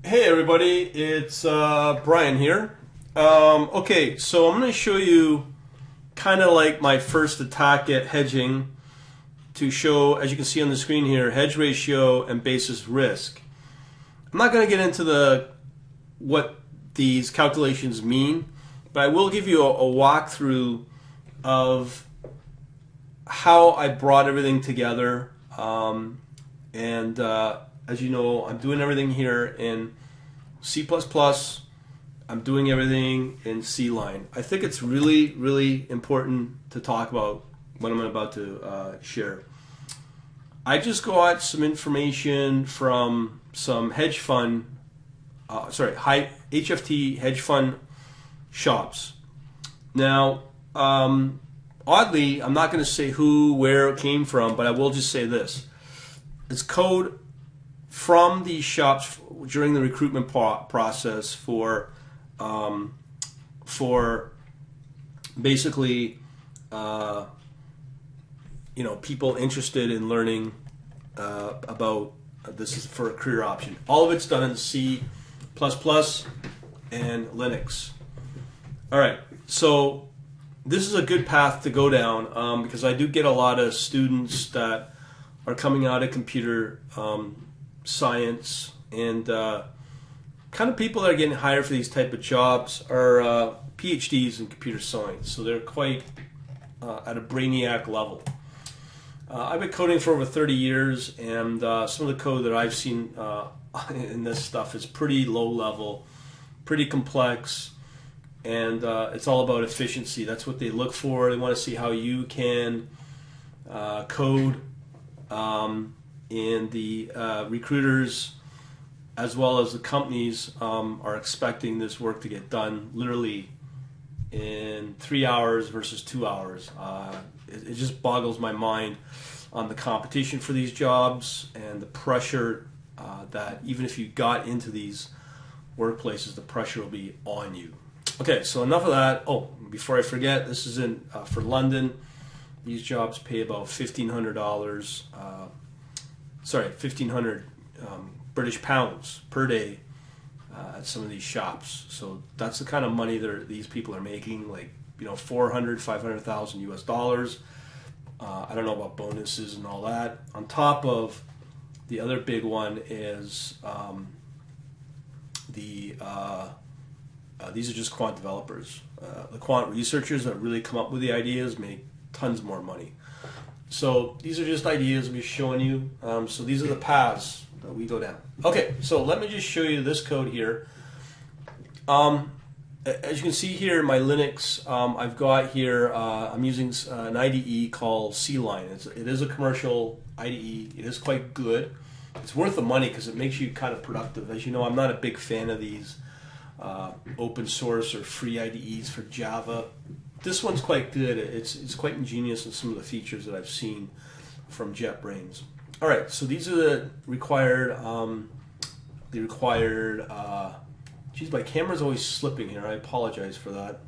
Hey everybody, it's Brian here. Okay, so I'm going to show you kind of like my first attack at hedging to show, as you can see on the screen here, hedge ratio and basis risk. I'm not going to get into what these calculations mean, but I will give you a walkthrough of how I brought everything together. And as you know, I'm doing everything here in C++. I'm doing everything in C line. I think it's really, really important to talk about what I'm about to share. I just got some information from some hedge fund, HFT hedge fund shops. Now, oddly, I'm not going to say who, where it came from, but I will just say this. It's code from these shops during the recruitment process for basically people interested in learning about this is for a career option. All of it's done in C++ and Linux. All right, so this is a good path to go down because I do get a lot of students that are coming out of computer science, and kind of people that are getting hired for these type of jobs are PhDs in computer science, so they're quite at a brainiac level. I've been coding for over 30 years, and some of the code that I've seen in this stuff is pretty low level, pretty complex, and it's all about efficiency. That's what they look for. They want to see how you can code. And the recruiters as well as the companies are expecting this work to get done literally in 3 hours versus 2 hours. It just boggles my mind on the competition for these jobs and the pressure that even if you got into these workplaces, the pressure will be on you. Okay, so enough of that. Oh, before I forget, this is in for London. These jobs pay about $1,500. 1,500 British pounds per day at some of these shops. So that's the kind of money these people are making, like 400, 500,000 US dollars. I don't know about bonuses and all that. On top of the other big one is these are just quant developers. The quant researchers that really come up with the ideas make tons more money. So these are just ideas I'm just showing you. So these are the paths that we go down. Okay, so let me just show you this code here. As you can see here in my Linux, I've got here, I'm using an IDE called C-Line. It is a commercial IDE. It is quite good. It's worth the money because it makes you kind of productive. As you know, I'm not a big fan of these open source or free IDEs for Java. This one's quite good. It's quite ingenious in some of the features that I've seen from JetBrains. All right, so these are the required. Geez, my camera's always slipping here. I apologize for that.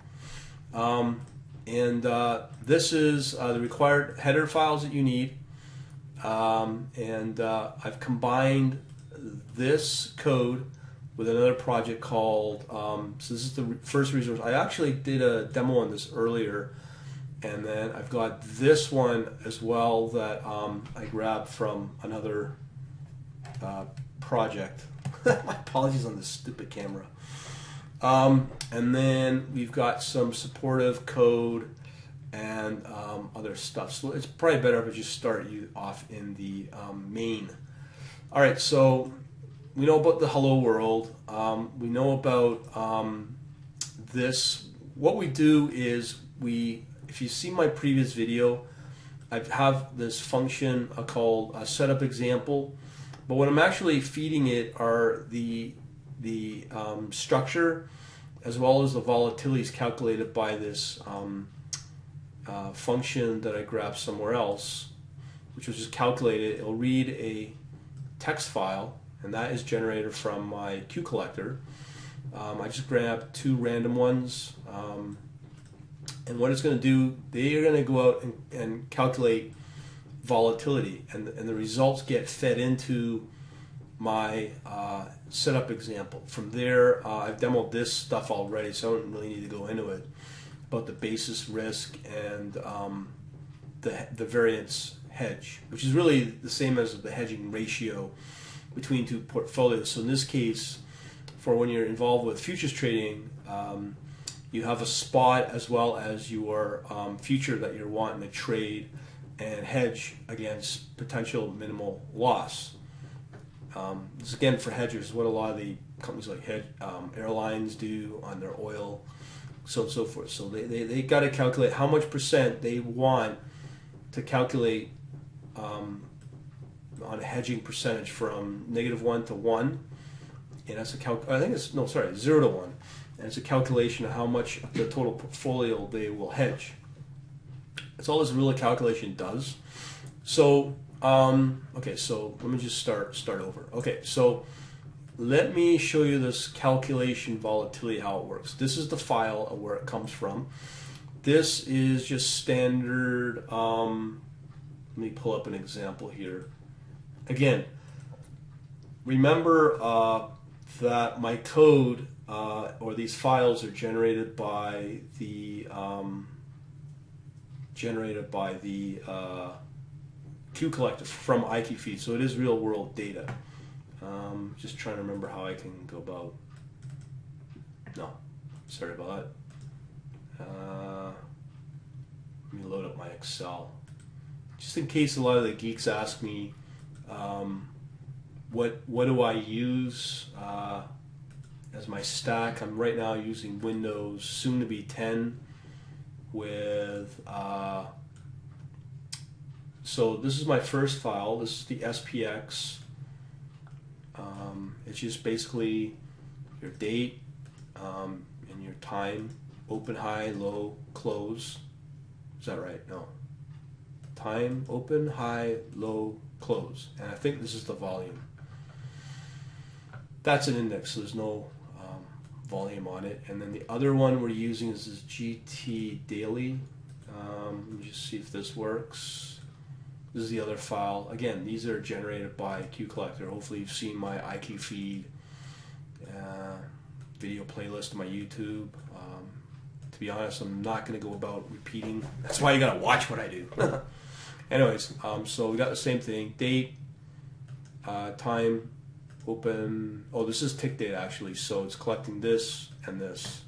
This is the required header files that you need. I've combined this code with another project called, so this is the first resource. I actually did a demo on this earlier, and then I've got this one as well that I grabbed from another project. My apologies on this stupid camera. And then we've got some supportive code and other stuff. So it's probably better if I just start you off in the main. All right, so we know about the hello world. We know about this. What we do is if you see my previous video, I have this function called setup example. But what I'm actually feeding it are the structure as well as the volatilities calculated by this function that I grabbed somewhere else, which was just calculated. It'll read a text file, and that is generated from my Q collector. I just grabbed two random ones, and what it's going to do, they are going to go out and calculate volatility, and the results get fed into my setup example. From there, I've demoed this stuff already, so I don't really need to go into it, about the basis risk and the variance hedge, which is really the same as the hedging ratio between two portfolios. So in this case, for when you're involved with futures trading, you have a spot as well as your future that you're wanting to trade and hedge against potential minimal loss. This again for hedgers, what a lot of the companies like airlines do on their oil, so on and so forth. So they got to calculate how much percent they want to calculate on a hedging percentage from -1 to 1, and that's a 0 to 1, and it's a calculation of how much of the total portfolio they will hedge. That's all this real calculation does. So okay, so let me just start over. Okay, so let me show you this calculation volatility, how it works. This is the file of where it comes from. This is just standard. Let me pull up an example here. Again, remember that my code or these files are generated by the Q collector from IQ feed, so it is real world data. Just trying to remember how I can go about. No, sorry about that. Let me load up my Excel. Just in case a lot of the geeks ask me, what do I use as my stack? I'm right now using Windows, soon to be 10, with so this is my first file. This is the SPX. It's just basically your date and your time, open, high, low, close. Is that right? No. Time, open, high, low, close. And I think this is the volume. That's an index, so there's no volume on it. And then the other one we're using is this GT Daily. Let me just see if this works. This is the other file. Again, these are generated by Q Collector. Hopefully you've seen my IQ feed video playlist on my YouTube. To be honest, I'm not going to go about repeating. That's why you got to watch what I do. Anyways, so we got the same thing. Date, time, open. Oh, this is tick date actually, so it's collecting this and this.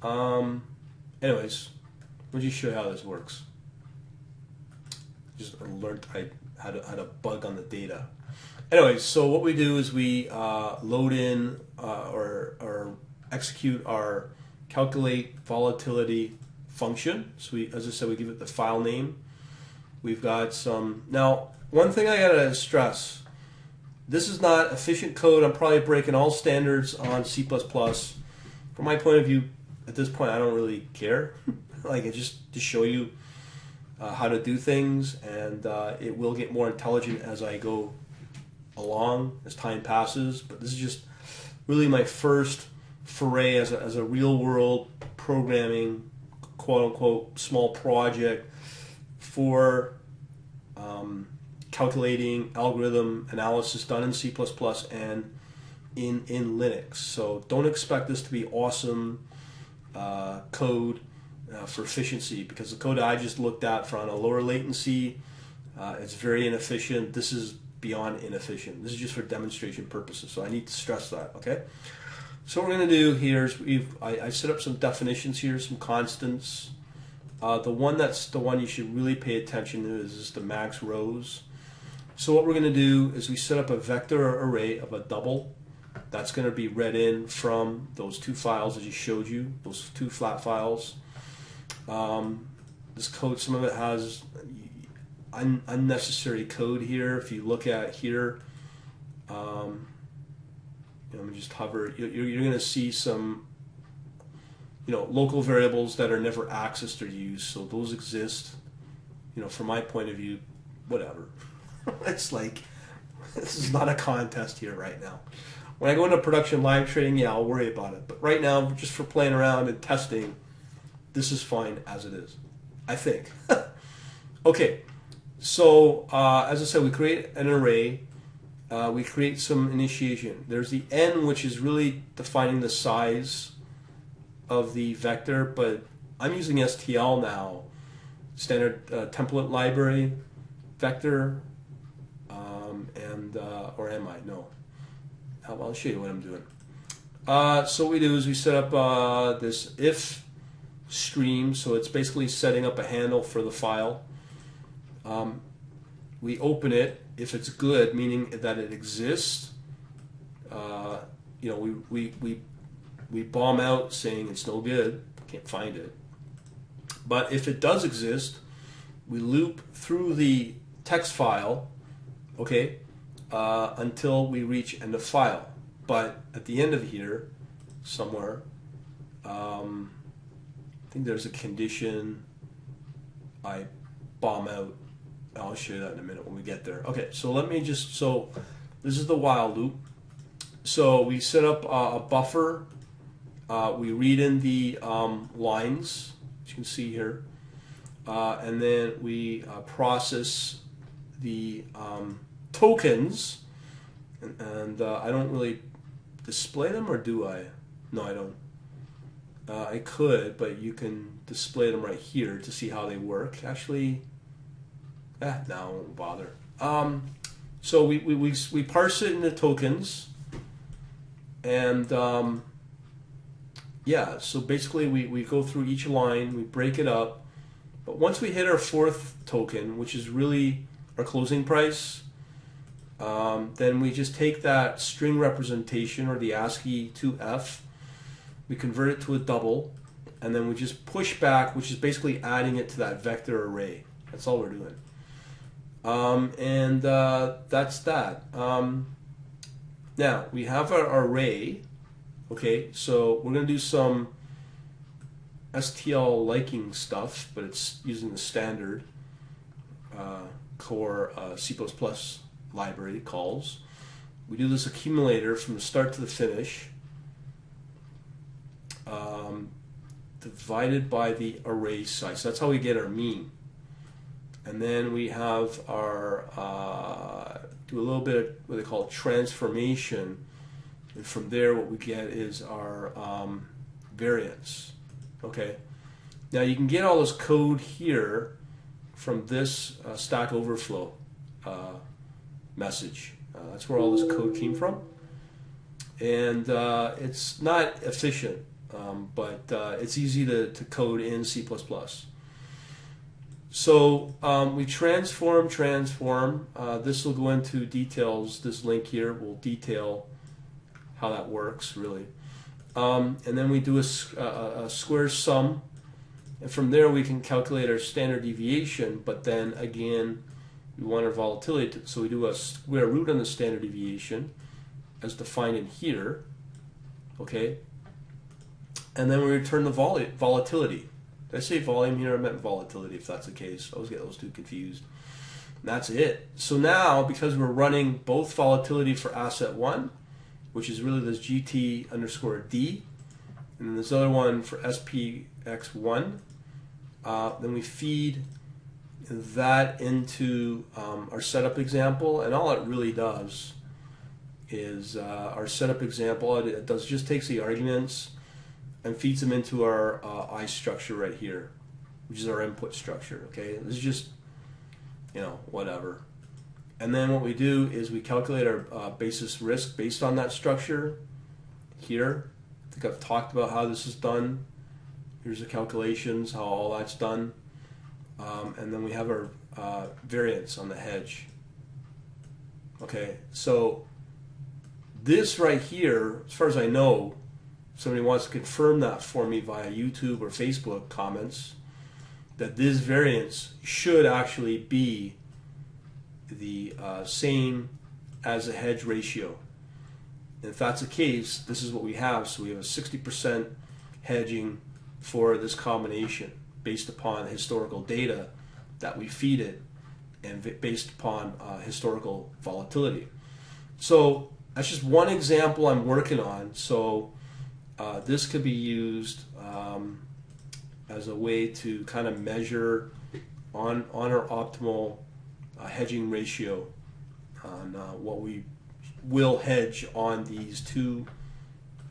Anyways, let me just show you how this works. Just learned I had a bug on the data. Anyways, so what we do is we load in or execute our calculate volatility function. So we, as I said, we give it the file name. We've got some. Now, one thing I gotta stress: this is not efficient code. I'm probably breaking all standards on C++. From my point of view, at this point, I don't really care. Like, it just to show you how to do things, and it will get more intelligent as I go along as time passes. But this is just really my first foray as a real world programming, quote unquote, small project for calculating algorithm analysis done in C++ and in Linux. So don't expect this to be awesome code for efficiency, because the code I just looked at for on a lower latency, it's very inefficient. This is beyond inefficient. This is just for demonstration purposes, so I need to stress that, okay? So what we're going to do here is I set up some definitions here, some constants. The one that's the one you should really pay attention to is just the max rows. So what we're going to do is we set up a vector array of a double. That's going to be read in from those two files that I showed you, those two flat files. This code, some of it has unnecessary code here. If you look at here, let me just hover. You're going to see some, local variables that are never accessed or used. So those exist. From my point of view, whatever. It's like, this is not a contest here right now. When I go into production live trading, yeah, I'll worry about it. But right now, just for playing around and testing, this is fine as it is, I think. Okay, so as I said, we create an array. we create some initiation. There's the N, which is really defining the size of the vector, but I'm using STL now, standard template library vector, or am I? No. I'll show you what I'm doing. So what we do is we set up this if stream, so it's basically setting up a handle for the file. We open it if it's good, meaning that it exists. We bomb out saying it's no good, can't find it. But if it does exist, we loop through the text file, okay, until we reach end of file. But at the end of here, somewhere, I think there's a condition. I bomb out. I'll show you that in a minute when we get there. Okay, so let me just, so this is the while loop. So we set up a buffer. We read in the lines, as you can see here. And then we process the tokens. And I don't really display them, or do I? No, I don't. I could, but you can display them right here to see how they work. Actually, no, I won't bother. So we parse it into tokens, and yeah, so basically we go through each line, we break it up, but once we hit our fourth token, which is really our closing price, then we just take that string representation, or the ASCII to F, we convert it to a double, and then we just push back, which is basically adding it to that vector array. That's all we're doing. That's that. Now, we have our array. Okay, so we're going to do some STL liking stuff, but it's using the standard core C++ library calls. We do this accumulator from the start to the finish, divided by the array size. So that's how we get our mean. And then we have our, do a little bit of what they call transformation. And from there, what we get is our variance. Okay. Now you can get all this code here from this Stack Overflow message. That's where all this code came from. And it's not efficient, but it's easy to code in C++. So we transform. This will go into details. This link here will detail how that works, really. And then we do a square sum. And from there we can calculate our standard deviation, but then again, we want our volatility. So we do a square root on the standard deviation, as defined in here. Okay? And then we return the volatility. Did I say volume here? I meant volatility, if that's the case. I always get those two confused. And that's it. So now, because we're running both volatility for asset 1, which is really this GT_D, and then this other one for SPX1, then we feed that into our setup example, and all it really does is our setup example, it just takes the arguments and feeds them into our I structure right here, which is our input structure. Okay, this is just, whatever. And then what we do is we calculate our basis risk based on that structure here. I think I've talked about how this is done. Here's the calculations, how all that's done. And then we have our variance on the hedge. Okay, so this right here, as far as I know, if somebody wants to confirm that for me via YouTube or Facebook comments, that this variance should actually be the same as a hedge ratio. And if that's the case, this is what we have. So we have a 60% hedging for this combination based upon historical data that we feed it, and based upon historical volatility. So that's just one example I'm working on. So this could be used as a way to kind of measure on our optimal hedging ratio on what we will hedge on these two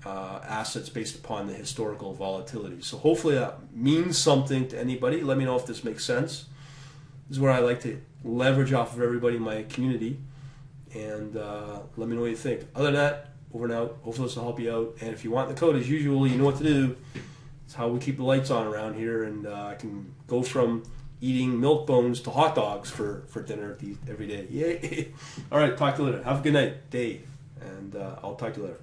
assets based upon the historical volatility. So hopefully that means something to anybody. Let me know if this makes sense. This is where I like to leverage off of everybody in my community, and let me know what you think. Other than that, over and out. Hopefully this will help you out. And if you want the code, as usual, you know what to do. It's how we keep the lights on around here, and I can go from eating milk bones to hot dogs for dinner every day. Yay! All right, talk to you later. Have a good night, Dave, and I'll talk to you later.